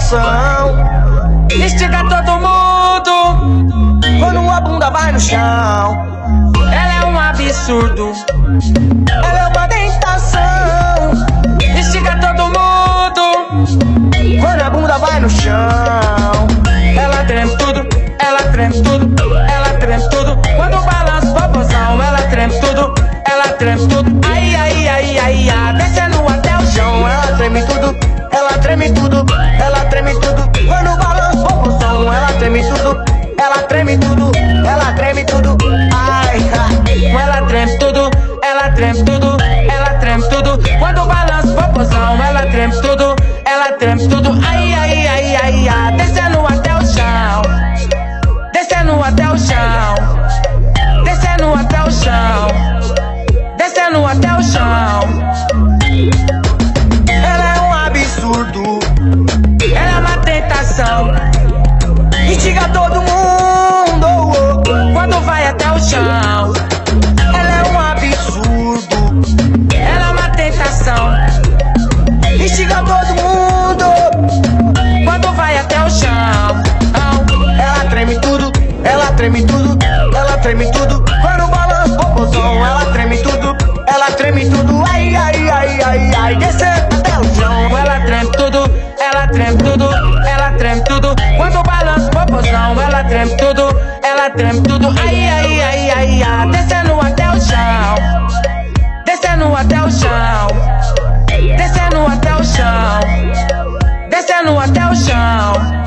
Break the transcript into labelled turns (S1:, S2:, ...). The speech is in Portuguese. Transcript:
S1: popozão. Instiga todo mundo quando a bunda vai no chão. Ela é um absurdo, ela é uma tentação. Instiga todo mundo quando a bunda vai no chão. Ela treme tudo, ela treme tudo, ela treme tudo. Quando balança o popozão, ela treme tudo, ela treme tudo. Ai, ai, ai, ai, ai, descendo até o chão. Ela treme tudo, ela treme tudo, ela treme tudo. Quando balança o popozão, ela treme tudo, ela treme tudo, ela treme tudo. Ai, ai, ela treme tudo, ela treme tudo, ela treme tudo. Quando balança o popozão, ela treme tudo, ela treme tudo. Ai, ai, ai, ai, ai, descendo até o chão, descendo até o chão, descendo até o chão, descendo até o chão. Ela é um absurdo, ela é uma tentação. Instiga todo mundo quando vai até o chão. Ela é um absurdo, ela é uma tentação. Instiga todo mundo quando vai até o chão. Ela treme tudo, ela treme tudo, ela treme tudo. Quando balança o popozão, ela treme tudo, ela treme tudo. Ai, ai, ai, ai, ai, descendo até o chão. Ela treme tudo, ela treme tudo, ela treme tudo. Quando balança o popozão, ela treme tudo, ela treme tudo. Ai, ai, ai, ai, ai, descendo até o chão, descendo até o chão, descendo até o chão, descendo até o chão.